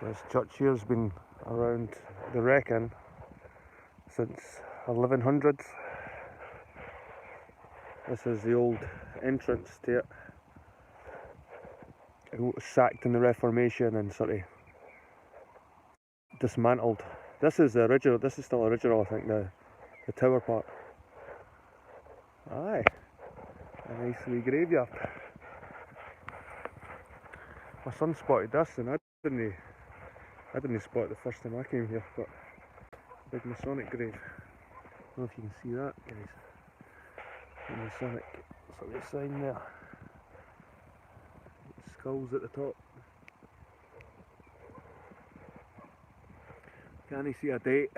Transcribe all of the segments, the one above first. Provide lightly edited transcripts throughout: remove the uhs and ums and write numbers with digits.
This church here's been around, they reckon, since 1100s. This is the old entrance to it. It was sacked in the Reformation and sort of dismantled. This is the original. This is still original, I think. The tower part. Aye, a nice wee graveyard. My son spotted this, and I didn't spot it the first time I came here. But big Masonic grave. I don't know if you can see that, guys. The Masonic sort of sign there. Skulls at the top. Can you see a date?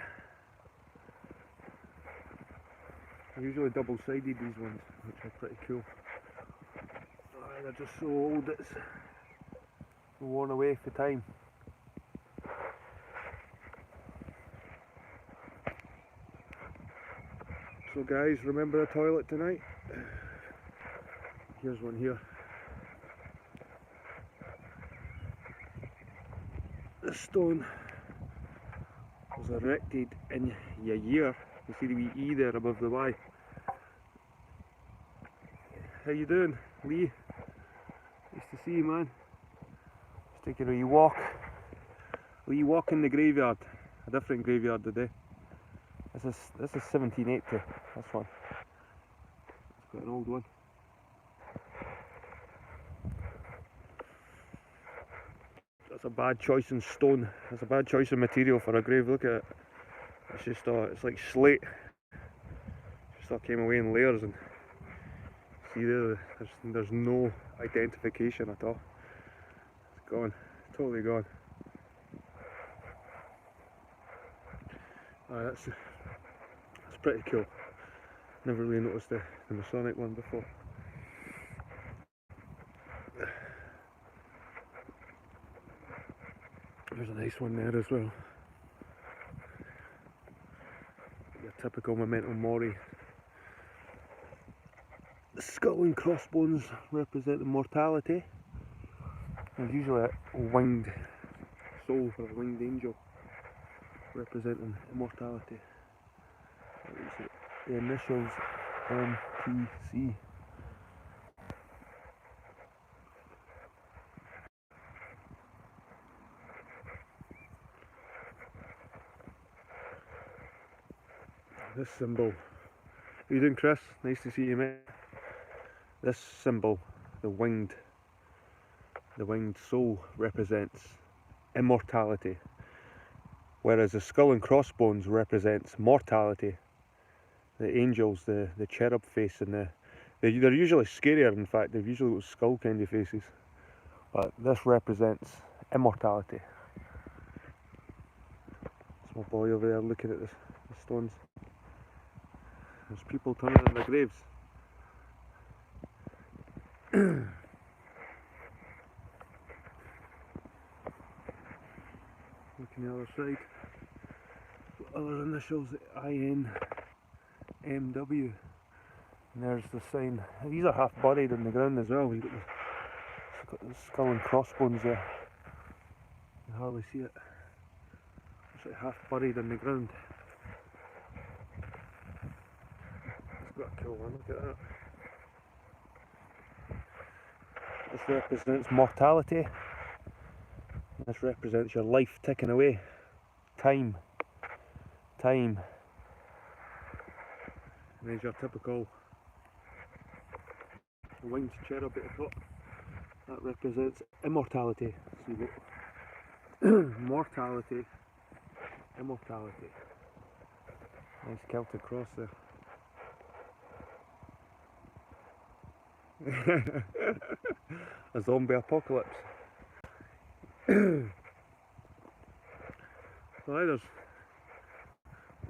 They're usually double-sided, these ones, which are pretty cool. They're just so old it's worn away for time. So guys, remember the toilet tonight? Here's one here. The stone was erected in Yair. You see the wee E there above the Y. How you doing, Lee? Nice to see you, man. Just taking a wee walk. A wee walk in the graveyard. A different graveyard today. This is 1780. This one. It's quite an old one. That's a bad choice in stone. That's a bad choice in material for a grave. Look at it. It's just it's like slate. Just all came away in layers, and see there's no identification at all. It's gone, totally gone. That's pretty cool. Never really noticed the Masonic one before. There's a nice one there as well. Your typical Memento Mori. The skull and crossbones represent immortality. There's usually a winged soul for a winged angel, representing immortality. The initials MTC. This symbol. How you doing, Chris? Nice to see you, mate. This symbol, the winged soul, represents immortality, whereas the skull and crossbones represents mortality. The angels, the cherub face, and they're usually scarier. In fact, they've usually got skull kind of faces, but this represents immortality. It's my boy over there looking at the stones. There's people turning in their graves. Look on the other side. Other initials, INMW. And there's the sign. These are half buried in the ground as well. You've got the skull and crossbones there. You can hardly see it. It's like half buried in the ground. It's got a cool one, look at that. This represents mortality. This represents your life ticking away. Time. And there's your typical winged cherub at the top. That represents immortality. So you've got mortality, immortality. Nice Celtic cross there. A zombie apocalypse. So there's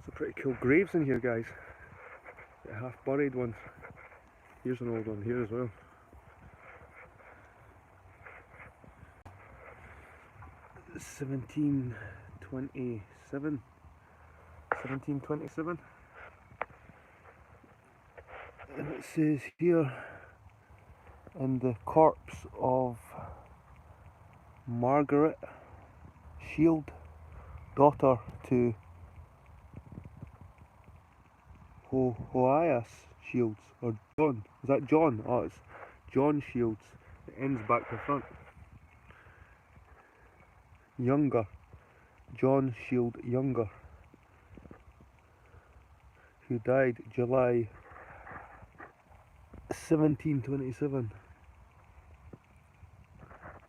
some pretty cool graves in here, guys. The half buried ones. Here's an old one here as well. (1727). And it says here, in the corpse of Margaret Shield, daughter to Hoias Shields, or John. Is that John? Oh, it's John Shields. It ends back to front. Younger, John Shield Younger, who died July 1727.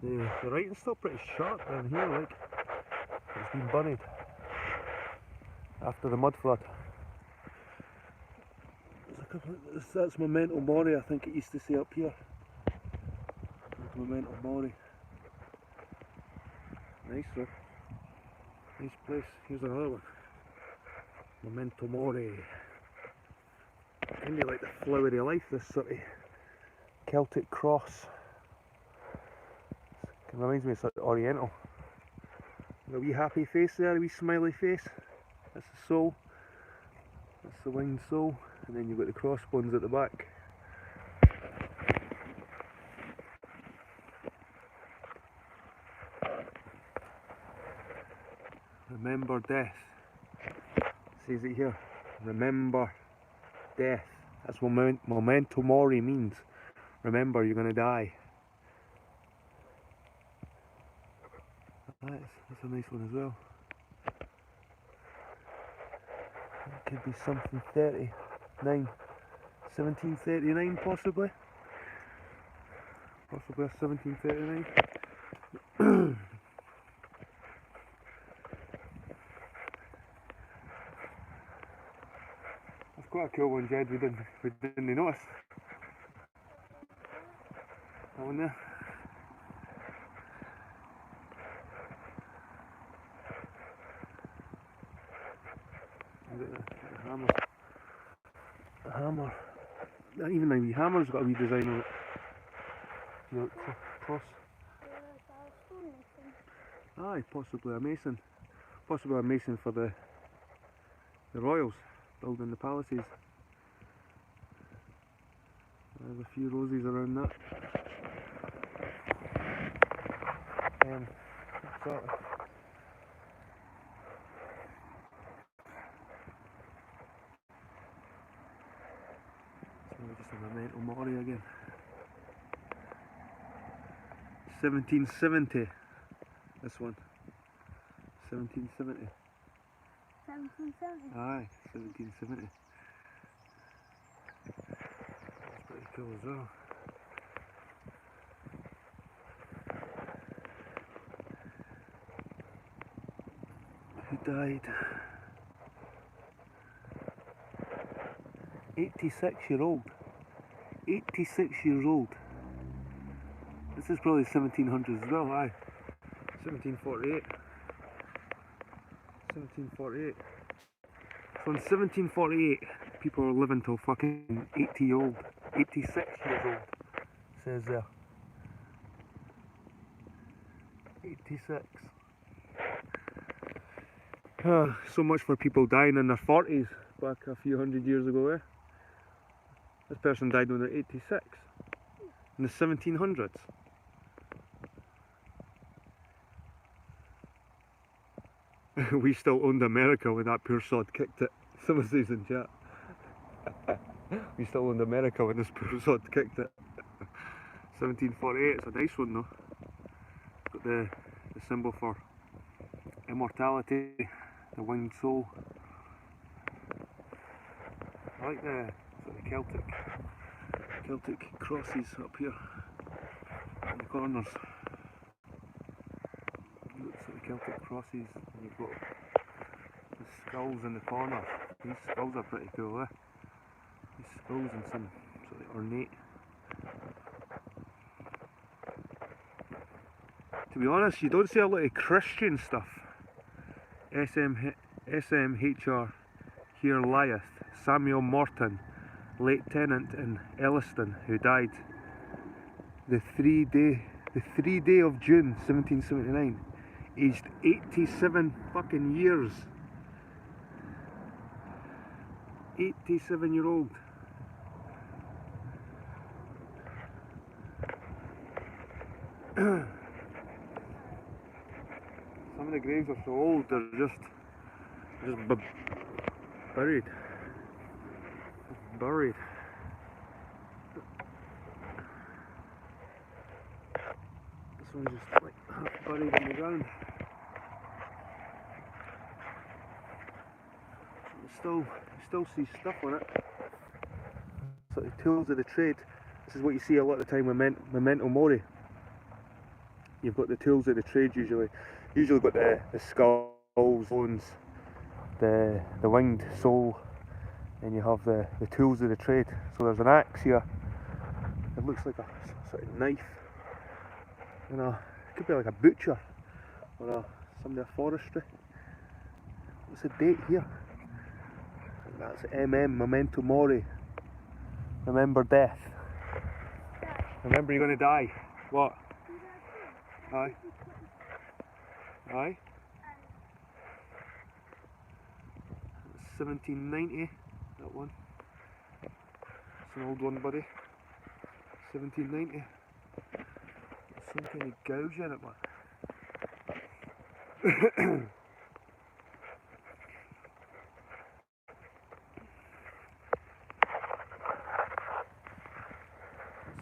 The writing's still pretty sharp down here, like it's been buried after the mud flood. That's Momento Mori, I think it used to say up here. Momento Mori. Nice though. Nice place. Here's another one. Momento Mori. Kinda like the flowery life, this sort of Celtic cross. It reminds me of sort of Oriental. A wee happy face there, a wee smiley face. That's the soul. That's the winged soul. And then you've got the crossbones at the back. Remember death. It says it here. Remember death. That's what Momento Mori means. Remember, you're gonna die. That's a nice one as well. It could be something 1739 possibly. Possibly a 1739. That's quite a cool one, Jed. We didn't notice. That one there. The hammer. Even the wee hammer's got a wee design on it. You know, cross. Aye, possibly a mason. Possibly a mason for the royals building the palaces. There's a few roses around that. Exactly. Just a Memento Mori again. 1770. This one. 1770. 1770? Aye, 1770. That's pretty cool as well. Who died? 86-year-old. 86 years old. This is probably 1700s as well, aye. 1748. 1748. So in 1748, people were living till fucking 80 old. 86 years old. Says there. 86. So much for people dying in their 40s back a few hundred years ago, eh? This person died when they're 86. In the 1700s. We still owned America when that poor sod kicked it. Someone says in chat. We still owned America when this poor sod kicked it. 1748, it's a nice one though. Got the symbol for immortality, the winged soul. I like the sort of Celtic crosses up here in the corners. Look, sort of Celtic crosses, and you've got the skulls in the corners. These skulls are pretty cool, eh? These skulls and some sort of ornate. To be honest, you don't see a lot of Christian stuff. SMHR here lieth Samuel Morton, lieutenant in Elliston, who died the 3 day of June 1779, aged 87 fucking years. 87-year-old. Some of the graves are so old, they're just buried. Buried. This one's just like half buried in the ground. You still see stuff on it. Sort of tools of the trade. This is what you see a lot of the time with Memento Mori. You've got the tools of the trade usually. Usually got the skulls, bones, the winged soul, and you have the tools of the trade. So there's an axe here. It looks like a sort of knife. You know, it could be like a butcher or somebody of forestry. What's the date here? And that's Memento Mori. Remember death. Remember you're going to die. What? Aye. Aye. 1790, that one. It's an old one, buddy. 1790. There's some kind of gouge in it, man. What's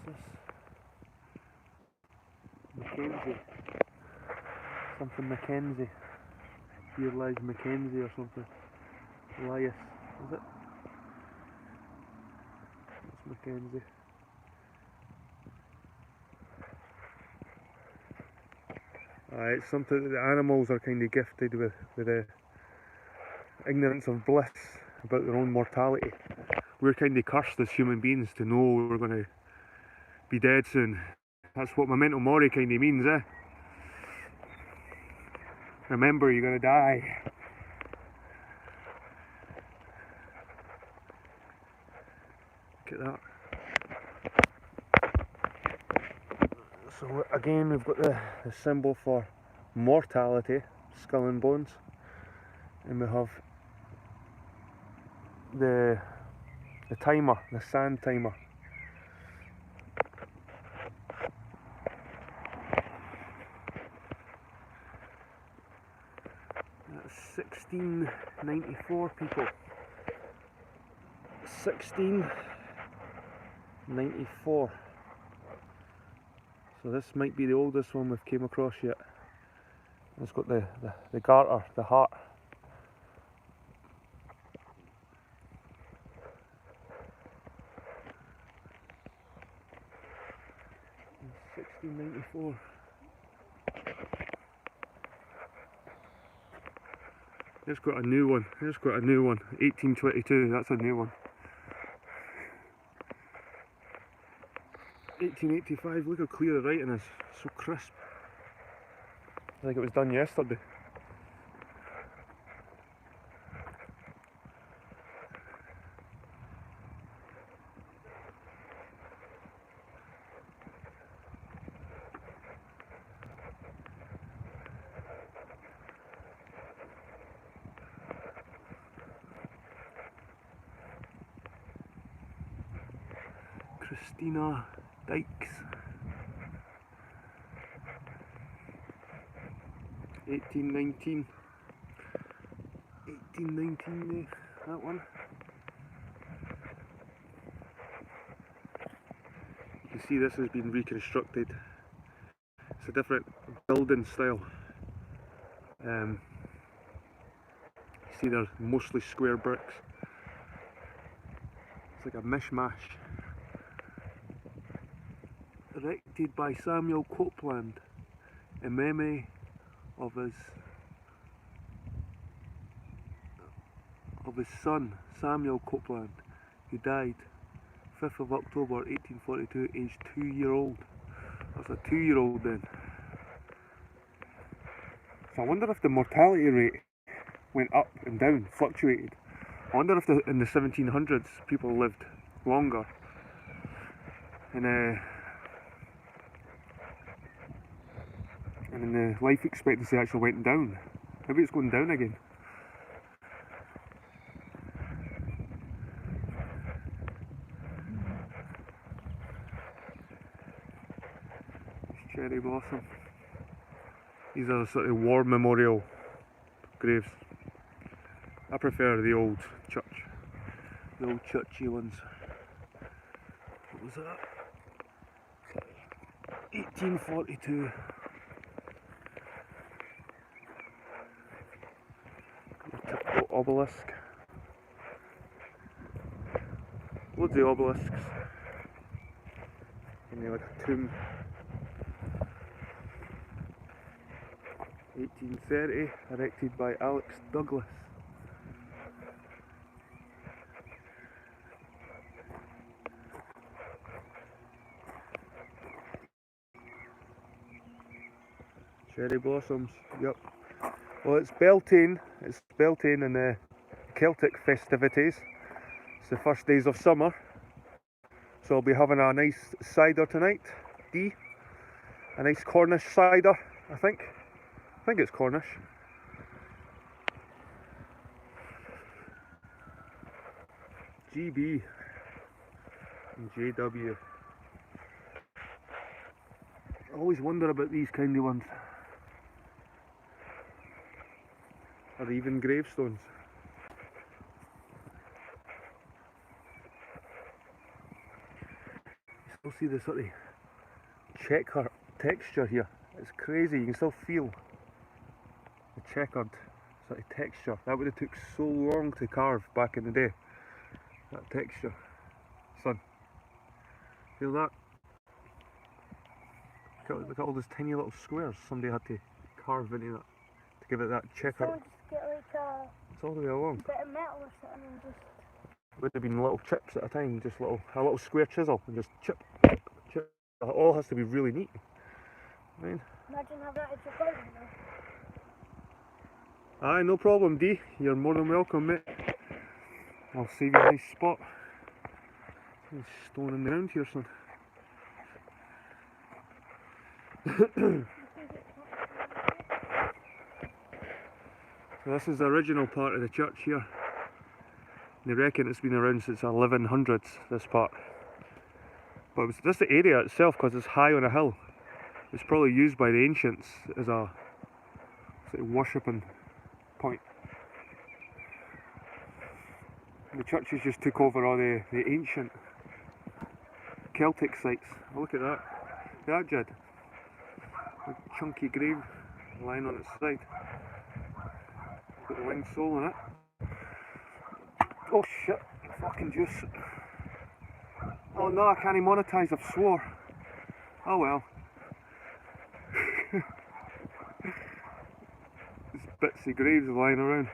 this? Mackenzie. Something Mackenzie. Here lies Mackenzie or something. Elias, is it? That's Mackenzie. It's something that the animals are kind of gifted with ignorance of bliss about their own mortality. We're kind of cursed as human beings to know we're going to be dead soon. That's what Memento Mori kind of means, eh? Remember, you're going to die. Look at that. So again, we've got the symbol for mortality, skull and bones, and we have the timer, the sand timer. That's 1694, people. 1694. So this might be the oldest one we've came across yet. It's got the garter, the heart. In 1694. There's got a new one. There's got a new one. 1822. That's a new one. 1885, look how clear the writing is, so crisp. I think it was done yesterday. Christina Dykes. 1819. 1819 that one. You can see this has been reconstructed. It's a different building style. You see they're mostly square bricks. It's like a mishmash. Erected by Samuel Copeland in memory of his son Samuel Copeland, who died 5th of October 1842, aged 2-year-old. That's a 2-year-old then. So I wonder if the mortality rate went up and down, fluctuated. I wonder if in the 1700s people lived longer, and then the life expectancy actually went down. Maybe it's going down again. Cherry blossom. These are sort of war memorial graves. I prefer the old church, the old churchy ones. What was that? 1842. The typical obelisk. Loads of obelisks. And they're like a tomb. 1830, erected by Alex Douglas. Cherry blossoms, yep. Well, it's Beltane in the Celtic festivities. It's the first days of summer. So I'll be having a nice cider tonight, D. A nice Cornish cider, I think. I think it's Cornish. GB and JW. I always wonder about these kind of ones. Are they even gravestones? You still see the sort of checker texture here. It's crazy, you can still feel the checkered sort of texture. That would have took so long to carve back in the day. That texture. Son, feel that? Look at all those tiny little squares somebody had to carve into that to give it that checker. Someone just get like It's all the way along. a bit of metal or something and just... It would have been little chips at a time, just a little square chisel and just chip. It all has to be really neat. I mean, Imagine having that at your garden now. aye, no problem, D. You're more than welcome, mate. I'll save you a nice spot. There's stone in the ground here, son. So this is the original part of the church here. They reckon it's been around since 1100s, this part. But it was just the area itself, because it's high on a hill. It's probably used by the ancients as a sort of worshipping point. And the churches just took over all the ancient Celtic sites. Oh, look at that. That Jed. A chunky grave lying on its side. Got the winged soul in it. Oh shit, fucking juice. Oh no, I can't monetize, I've swore. Oh well. There's bits of graves lying around.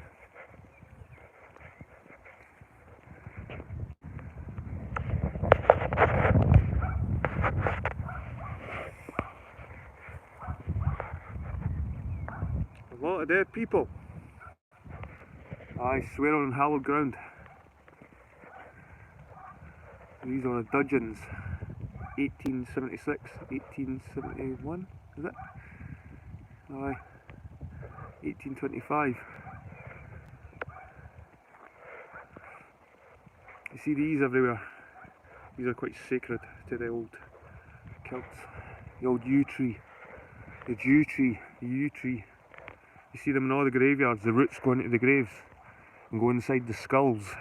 A lot of dead people. I swear on hallowed ground. These are the Dudgeons, 1876, 1871, is it? Aye, 1825. You see these everywhere. These are quite sacred to the old Celts. The old yew tree, the yew tree, the yew tree. You see them in all the graveyards, the roots go into the graves and go inside the skulls,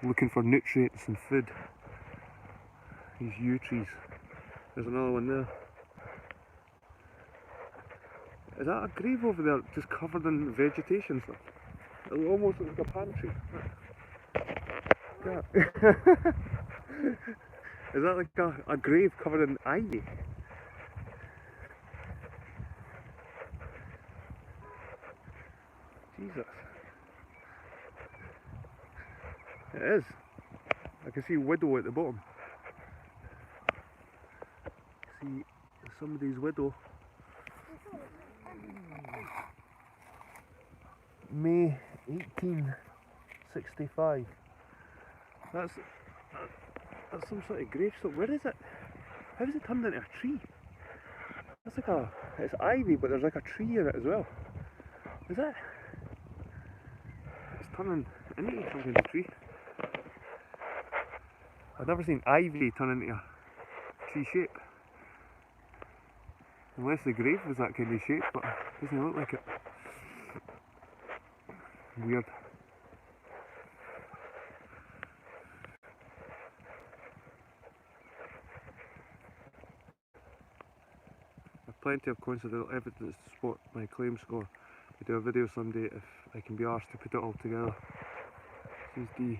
looking for nutrients and food. These yew trees. There's another one there. Is that a grave over there just covered in vegetation stuff? It almost looks like a pantry. Yeah. Is that like a grave covered in ivy? Jesus. It is. I can see widow at the bottom. See somebody's widow. May 1865. That's some sort of gravestone. Where is it? How is it turned into a tree? That's like it's ivy, but there's like a tree in it as well. Is it? It's turning into some kind of tree. I've never seen ivy turn into a tree shape. Unless the grave was that kind of shape, but it doesn't look like it. Weird. I've plenty of coincidental evidence to support my claim score. I do a video someday if I can be arsed to put it all together. This is D.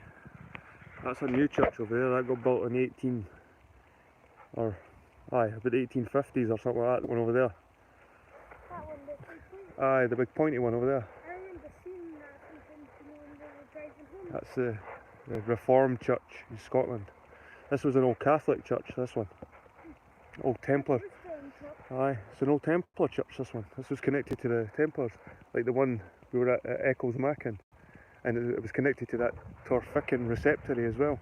That's a new church over there, that got built in 18 or about the 1850s or something like that, one over there. That one, the big pointy. Aye, the big pointy one over there. I remember seeing that something, when we were driving home. That's the Reformed church in Scotland. This was an old Catholic church, this one. Old Templar. Aye, it's an old Templar church, this one. This was connected to the Templars, like the one we were at Eccles Mackin. And it was connected to that Torficcan receptory as well.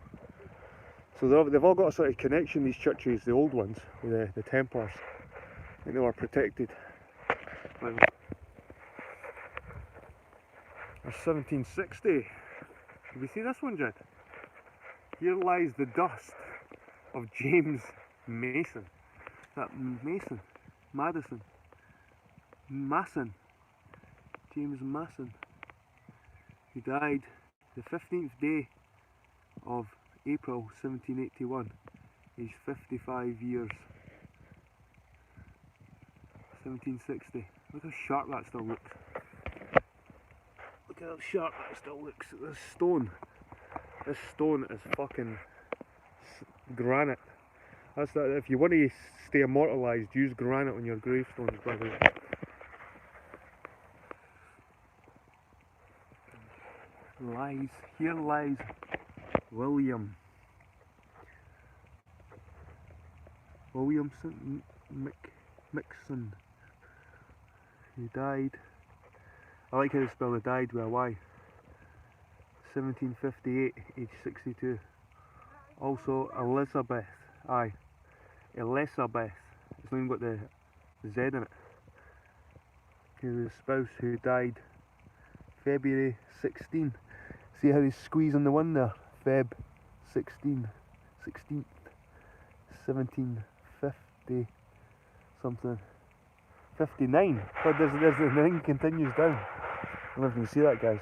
So they've all got a sort of connection, these churches, the old ones, with the Templars. I think they were protected. Well, there's 1760. Did you see this one, Jed? Here lies the dust of James Mason. That Mason? Madison? Masson? James Masson. He died the 15th day of April 1781. He's 55 years. 1760. Look how sharp that still looks. Look how sharp that still looks. This stone. This stone is fucking granite. That's that. If you want to stay immortalised, use granite on your gravestones, by the way. Here lies Williamson Mixon. He died. I like how they spell it, died with a Y. 1758, age 62. Also Elizabeth. Aye. Elizabeth. It's not even got the Z in it. He was a spouse who died February 16. See how he's squeezing the one there? Feb 16. 16th. 1750 something. 59. God, there's the thing continues down. I don't know if you can see that, guys.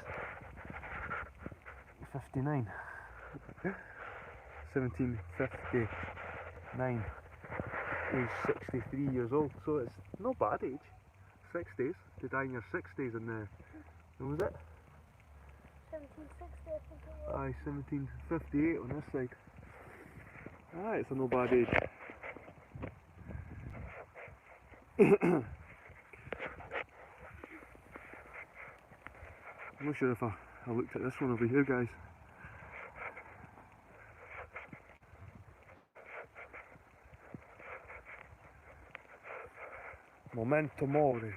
59. 1759. He's 63 years old, so it's not bad age. 60s, to die in your 60s in the, when was it? 1760, I think it was. Aye, 1758 on this side. Aye, it's a no bad age. I'm not sure if I looked at this one over here, guys. Momento Mori.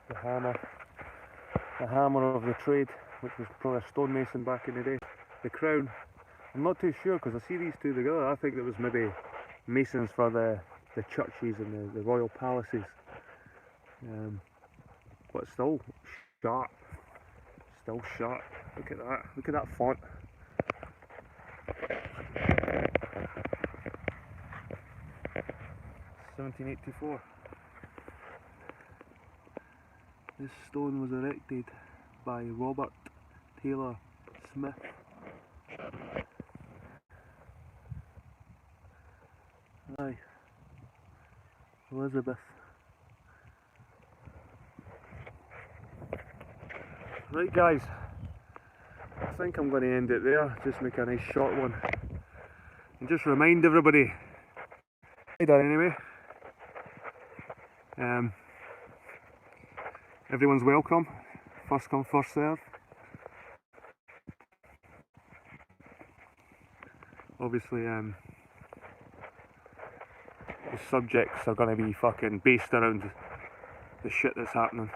The hammer of the trade, which was probably a stonemason back in the day. The crown, I'm not too sure because I see these two together. I think it was maybe masons for the churches and the royal palaces. But still sharp. Still sharp. Look at that. Look at that font. (1784). This stone was erected by Robert Taylor Smith. Aye. Elizabeth. Right, guys, I think I'm going to end it there, just make a nice short one, and just remind everybody, anyway, everyone's welcome, first come first serve. Obviously the subjects are going to be fucking based around the shit that's happening.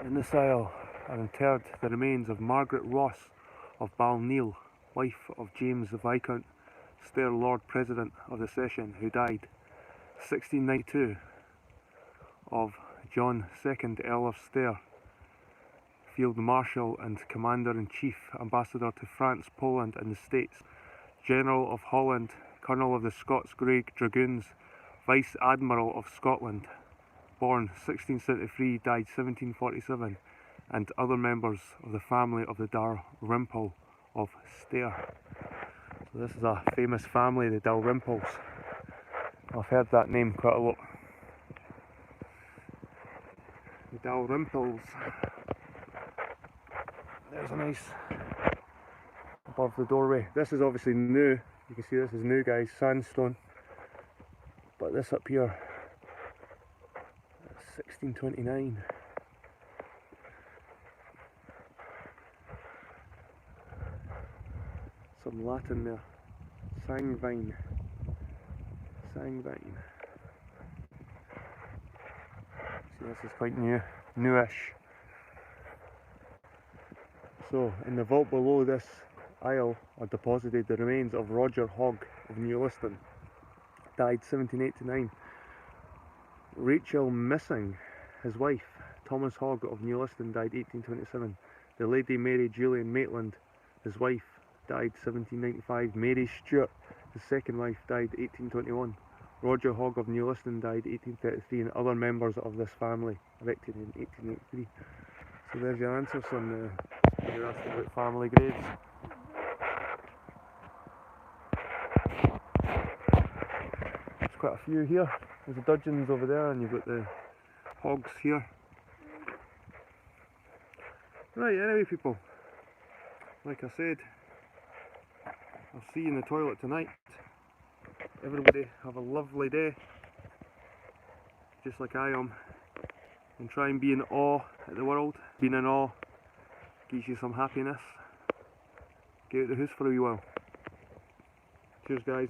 In this aisle are interred the remains of Margaret Ross of Balneil, wife of James the Viscount Stair, Lord President of the Session, who died 1692, of John II, Earl of Stair, Field Marshal and Commander-in-Chief, Ambassador to France, Poland and the States, General of Holland, Colonel of the Scots Grey Dragoons, Vice Admiral of Scotland, born 1673, died 1747, and other members of the family of the Dalrymple of Stair. So this is a famous family, the Dalrymples. I've heard that name quite a lot. The Dalrymples. There's a nice above the doorway. This is obviously new. You can see this is new, guys, sandstone. But this up here, 1629. Some Latin there. Sangvine. Sangvine. See, this is quite newish. So, in the vault below this aisle are deposited the remains of Roger Hogg of Newliston, died 1789. Rachel Missing, his wife, Thomas Hogg of Newliston, died 1827. The Lady Mary Julian Maitland, his wife, died 1795. Mary Stewart, his second wife, died 1821. Roger Hogg of Newliston died 1833, and other members of this family erected in 1883. So there's your answer, son. You're asking about family graves. There's quite a few here. There's the Dudgeons over there, and you've got the Hoggs here. Right, anyway people, like I said, I'll see you in the toilet tonight. Everybody have a lovely day, just like I am, and try and be in awe at the world. Being in awe gives you some happiness. Get out the house for a wee while. Cheers guys.